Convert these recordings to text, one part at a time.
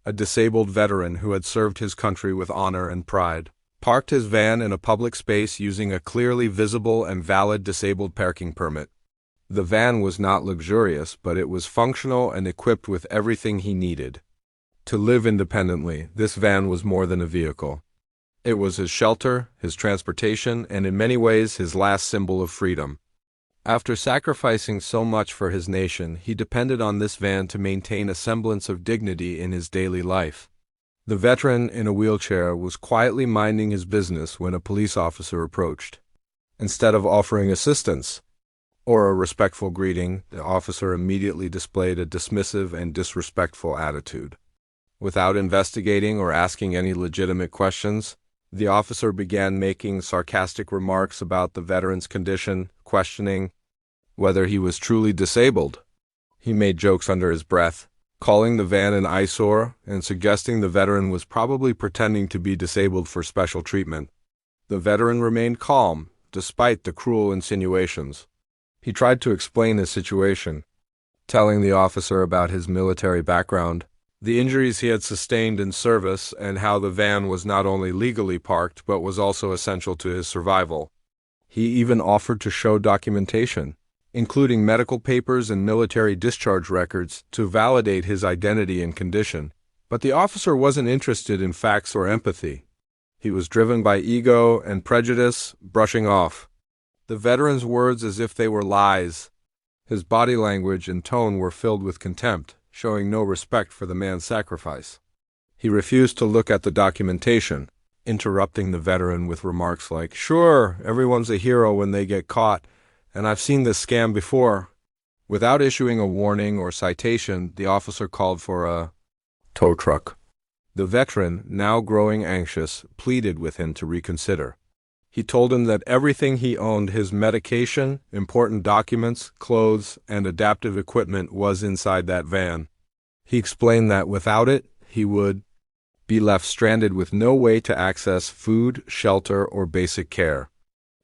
a disabled veteran who had served his country with honor and pride, parked his van in a public space using a clearly visible and valid disabled parking permit. The van was not luxurious, but it was functional and equipped with everything he needed. To live independently, this van was more than a vehicle. It was his shelter, his transportation, and in many ways his last symbol of freedom. After sacrificing so much for his nation, he depended on this van to maintain a semblance of dignity in his daily life. The veteran in a wheelchair was quietly minding his business when a police officer approached. Instead of offering assistance or a respectful greeting, the officer immediately displayed a dismissive and disrespectful attitude. Without investigating or asking any legitimate questions, the officer began making sarcastic remarks about the veteran's condition, questioning whether he was truly disabled. He made jokes under his breath, calling the van an eyesore and suggesting the veteran was probably pretending to be disabled for special treatment. The veteran remained calm, despite the cruel insinuations. He tried to explain his situation, telling the officer about his military background, the injuries he had sustained in service, and how the van was not only legally parked but was also essential to his survival. He even offered to show documentation, including medical papers and military discharge records, to validate his identity and condition. But the officer wasn't interested in facts or empathy. He was driven by ego and prejudice, brushing off the veteran's words as if they were lies. His body language and tone were filled with contempt, showing no respect for the man's sacrifice. He refused to look at the documentation, interrupting the veteran with remarks like, "Sure, everyone's a hero when they get caught, and I've seen this scam before." Without issuing a warning or citation, the officer called for a tow truck. The veteran, now growing anxious, pleaded with him to reconsider. He told him that everything he owned, his medication, important documents, clothes, and adaptive equipment, was inside that van. He explained that without it, he would be left stranded with no way to access food, shelter, or basic care.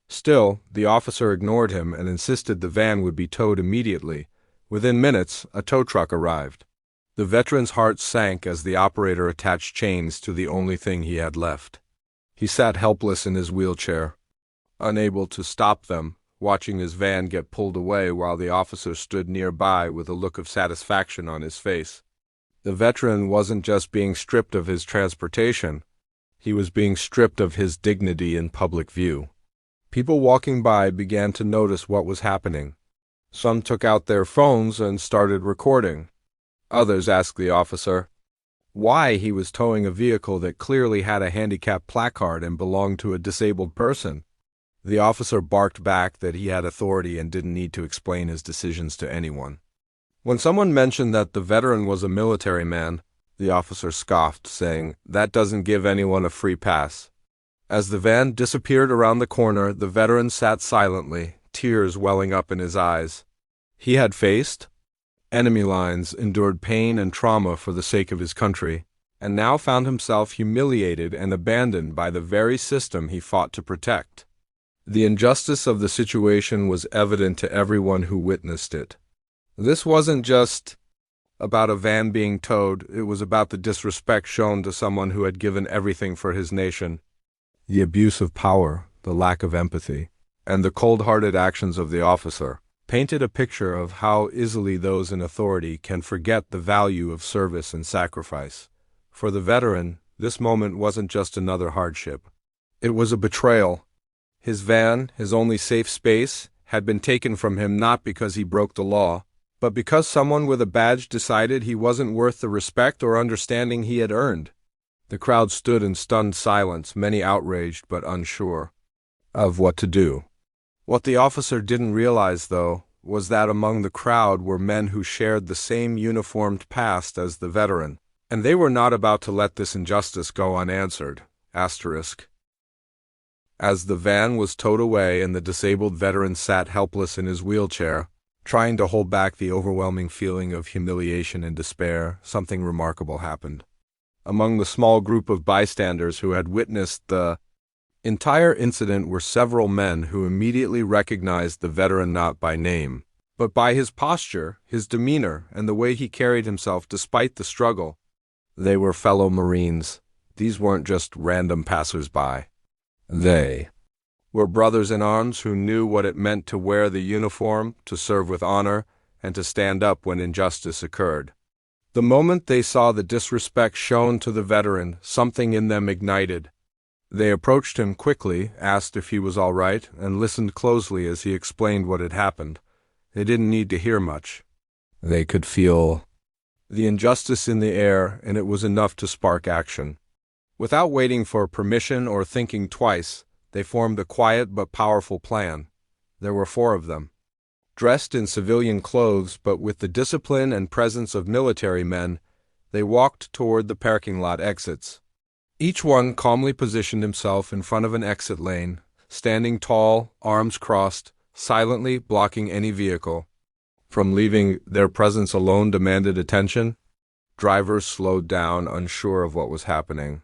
Still, the officer ignored him and insisted the van would be towed immediately. Within minutes, a tow truck arrived. The veteran's heart sank as the operator attached chains to the only thing he had left. He sat helpless in his wheelchair, unable to stop them, watching his van get pulled away while the officer stood nearby with a look of satisfaction on his face. The veteran wasn't just being stripped of his transportation, he was being stripped of his dignity in public view. People walking by began to notice what was happening. Some took out their phones and started recording. Others asked the officer why he was towing a vehicle that clearly had a handicap placard and belonged to a disabled person. The officer barked back that he had authority and didn't need to explain his decisions to anyone. When someone mentioned that the veteran was a military man, the officer scoffed, saying, "That doesn't give anyone a free pass." As the van disappeared around the corner, the veteran sat silently, tears welling up in his eyes. He had faced enemy lines, endured pain and trauma for the sake of his country, and now found himself humiliated and abandoned by the very system he fought to protect. The injustice of the situation was evident to everyone who witnessed it. This wasn't just about a van being towed, it was about the disrespect shown to someone who had given everything for his nation. The abuse of power, the lack of empathy, and the cold-hearted actions of the officer painted a picture of how easily those in authority can forget the value of service and sacrifice. For the veteran, this moment wasn't just another hardship. It was a betrayal. His van, his only safe space, had been taken from him not because he broke the law, but because someone with a badge decided he wasn't worth the respect or understanding he had earned. The crowd stood in stunned silence, many outraged but unsure of what to do. What the officer didn't realize, though, was that among the crowd were men who shared the same uniformed past as the veteran, and they were not about to let this injustice go unanswered. Asterisk. As the van was towed away and the disabled veteran sat helpless in his wheelchair, trying to hold back the overwhelming feeling of humiliation and despair, something remarkable happened. Among the small group of bystanders who had witnessed the entire incident were several men who immediately recognized the veteran not by name, but by his posture, his demeanor, and the way he carried himself despite the struggle. They were fellow Marines. These weren't just random passers-by. They were brothers in arms who knew what it meant to wear the uniform, to serve with honor, and to stand up when injustice occurred. The moment they saw the disrespect shown to the veteran, something in them ignited. They approached him quickly, asked if he was all right, and listened closely as he explained what had happened. They didn't need to hear much. They could feel the injustice in the air, and it was enough to spark action. Without waiting for permission or thinking twice, they formed a quiet but powerful plan. There were 4 of them. Dressed in civilian clothes but with the discipline and presence of military men, they walked toward the parking lot exits. Each one calmly positioned himself in front of an exit lane, standing tall, arms crossed, silently blocking any vehicle. From leaving, their presence alone demanded attention. Drivers slowed down, unsure of what was happening.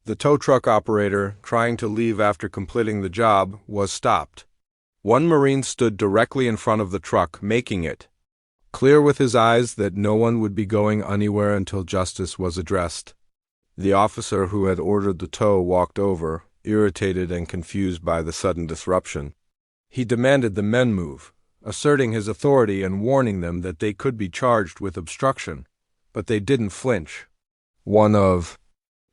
The tow truck operator, trying to leave after completing the job, was stopped. One Marine stood directly in front of the truck, making it clear with his eyes that no one would be going anywhere until justice was addressed. The officer who had ordered the tow walked over, irritated and confused by the sudden disruption. He demanded the men move, asserting his authority and warning them that they could be charged with obstruction, but they didn't flinch. One of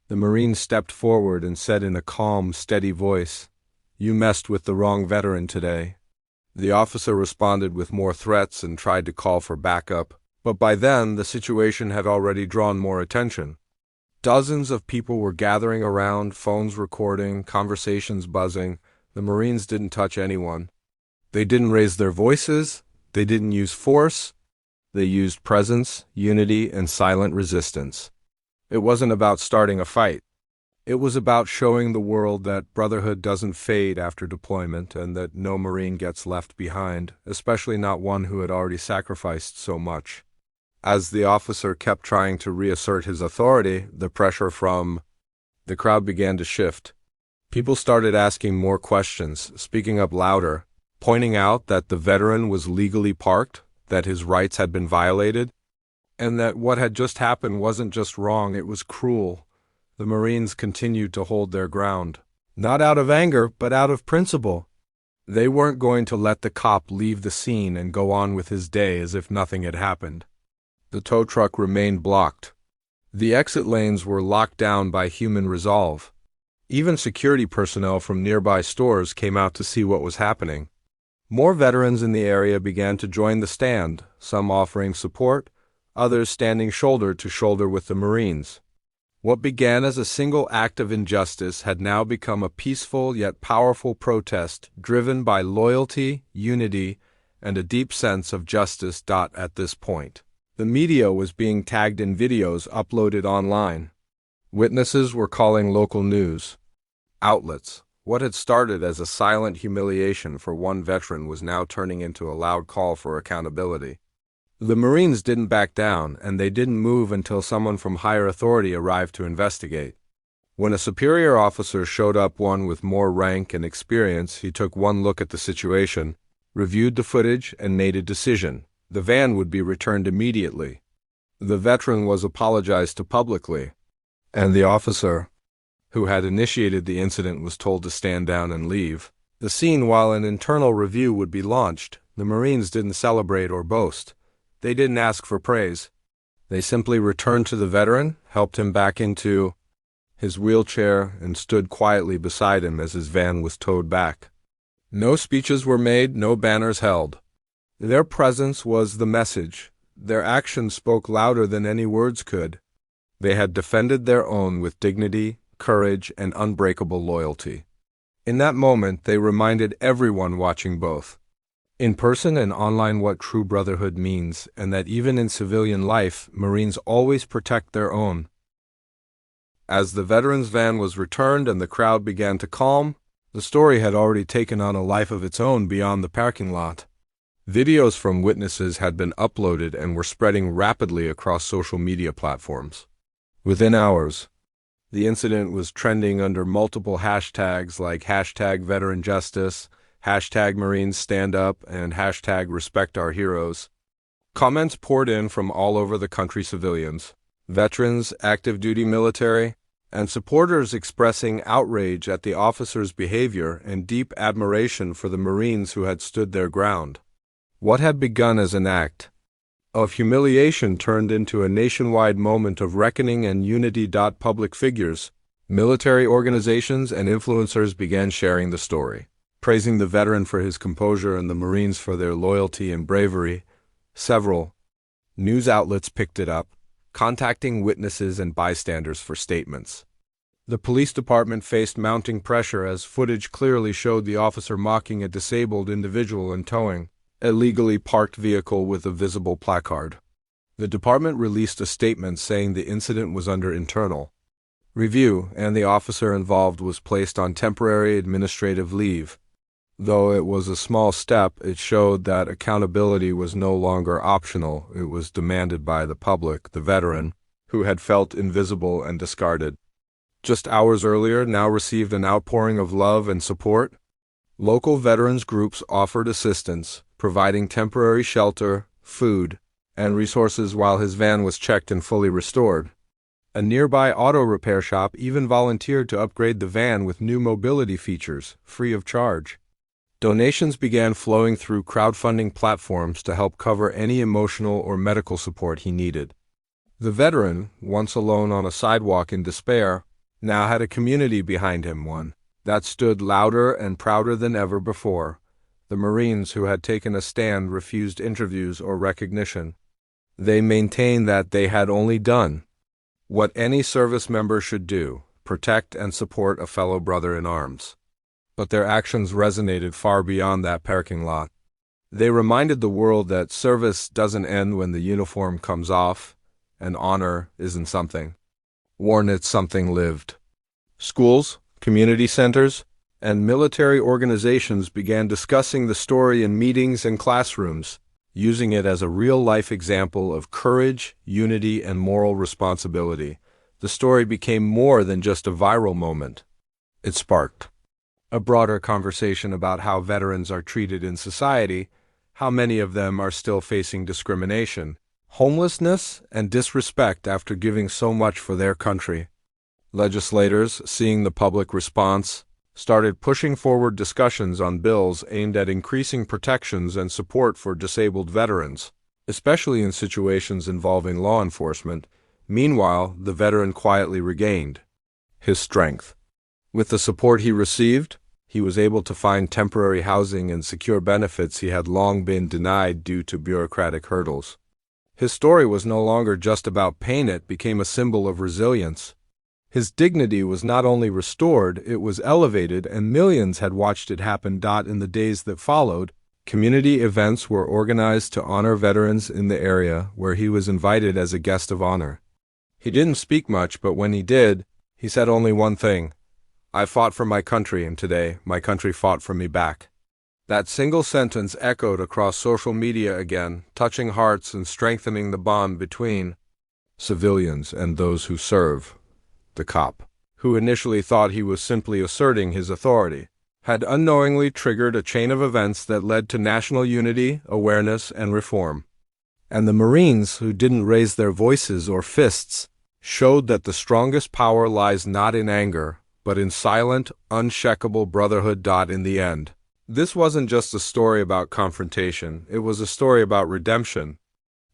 the Marines stepped forward and said in a calm, steady voice, "You messed with the wrong veteran today." The officer responded with more threats and tried to call for backup, but by then the situation had already drawn more attention. Dozens of people were gathering around, phones recording, conversations buzzing. The Marines didn't touch anyone. They didn't raise their voices. They didn't use force. They used presence, unity, and silent resistance. It wasn't about starting a fight. It was about showing the world that Brotherhood doesn't fade after deployment and that no Marine gets left behind, especially not one who had already sacrificed so much. As the officer kept trying to reassert his authority, the pressure from the crowd began to shift. People started asking more questions, speaking up louder, pointing out that the veteran was legally parked, that his rights had been violated, and that what had just happened wasn't just wrong, it was cruel. The Marines continued to hold their ground, not out of anger, but out of principle. They weren't going to let the cop leave the scene and go on with his day as if nothing had happened. The tow truck remained blocked. The exit lanes were locked down by human resolve. Even security personnel from nearby stores came out to see what was happening. More veterans in the area began to join the stand, some offering support, others standing shoulder to shoulder with the Marines. What began as a single act of injustice had now become a peaceful yet powerful protest driven by loyalty, unity, and a deep sense of justice. At this point, the media was being tagged in videos uploaded online. Witnesses were calling local news outlets. What had started as a silent humiliation for one veteran was now turning into a loud call for accountability. The Marines didn't back down, and they didn't move until someone from higher authority arrived to investigate. When a superior officer showed up, one with more rank and experience, he took one look at the situation, reviewed the footage, and made a decision. The van would be returned immediately. The veteran was apologized to publicly, and the officer who had initiated the incident was told to stand down and leave the scene while an internal review would be launched. The Marines didn't celebrate or boast. They didn't ask for praise. They simply returned to the veteran, helped him back into his wheelchair, and stood quietly beside him as his van was towed back. No speeches were made, no banners held. Their presence was the message. Their actions spoke louder than any words could. They had defended their own with dignity, courage, and unbreakable loyalty. In that moment, they reminded everyone watching both in person and online what true brotherhood means, and that even in civilian life, Marines always protect their own. As the veteran's van was returned and the crowd began to calm, the story had already taken on a life of its own beyond the parking lot. Videos from witnesses had been uploaded and were spreading rapidly across social media platforms. Within hours, the incident was trending under multiple hashtags like #VeteranJustice, #MarinesStandUp, and #RespectOurHeroes. Comments poured in from all over the country. Civilians, veterans, active duty military, and supporters expressing outrage at the officers' behavior and deep admiration for the Marines who had stood their ground. What had begun as an act of humiliation turned into a nationwide moment of reckoning and unity. Public figures, military organizations, and influencers began sharing the story, praising the veteran for his composure and the Marines for their loyalty and bravery. Several news outlets picked it up, contacting witnesses and bystanders for statements. The police department faced mounting pressure as footage clearly showed the officer mocking a disabled individual and towing a illegally parked vehicle with a visible placard. The department released a statement saying the incident was under internal review and the officer involved was placed on temporary administrative leave. Though it was a small step, it showed that accountability was no longer optional. It was demanded by the public, the veteran, who had felt invisible and discarded just hours earlier, now received an outpouring of love and support. Local veterans groups offered assistance, providing temporary shelter, food, and resources while his van was checked and fully restored. A nearby auto repair shop even volunteered to upgrade the van with new mobility features, free of charge. Donations began flowing through crowdfunding platforms to help cover any emotional or medical support he needed. The veteran, once alone on a sidewalk in despair, now had a community behind him, one that stood louder and prouder than ever before. The Marines who had taken a stand refused interviews or recognition. They maintained that they had only done what any service member should do, protect and support a fellow brother in arms. But their actions resonated far beyond that parking lot. They reminded the world that service doesn't end when the uniform comes off, and honor isn't something worn, it's something lived. Schools, community centers, and military organizations began discussing the story in meetings and classrooms, using it as a real-life example of courage, unity, and moral responsibility. The story became more than just a viral moment. It sparked a broader conversation about how veterans are treated in society, how many of them are still facing discrimination, homelessness, and disrespect after giving so much for their country. Legislators, seeing the public response, started pushing forward discussions on bills aimed at increasing protections and support for disabled veterans, especially in situations involving law enforcement. Meanwhile, the veteran quietly regained his strength. With the support he received, he was able to find temporary housing and secure benefits he had long been denied due to bureaucratic hurdles. His story was no longer just about pain, it became a symbol of resilience. His dignity was not only restored, it was elevated, and millions had watched it happen. In the days that followed, community events were organized to honor veterans in the area, where he was invited as a guest of honor. He didn't speak much, but when he did, he said only one thing: "I fought for my country, and today, my country fought for me back." That single sentence echoed across social media again, touching hearts and strengthening the bond between civilians and those who serve. The cop, who initially thought he was simply asserting his authority, had unknowingly triggered a chain of events that led to national unity, awareness, and reform. And the Marines, who didn't raise their voices or fists, showed that the strongest power lies not in anger, but in silent, unshakable brotherhood. In the end, this wasn't just a story about confrontation, it was a story about redemption,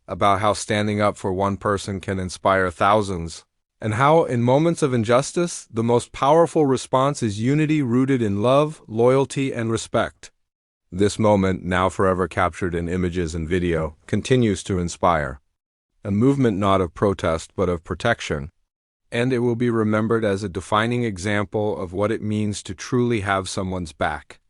about how standing up for one person can inspire thousands, and how, in moments of injustice, the most powerful response is unity rooted in love, loyalty, and respect. This moment, now forever captured in images and video, continues to inspire. A movement not of protest, but of protection. And it will be remembered as a defining example of what it means to truly have someone's back.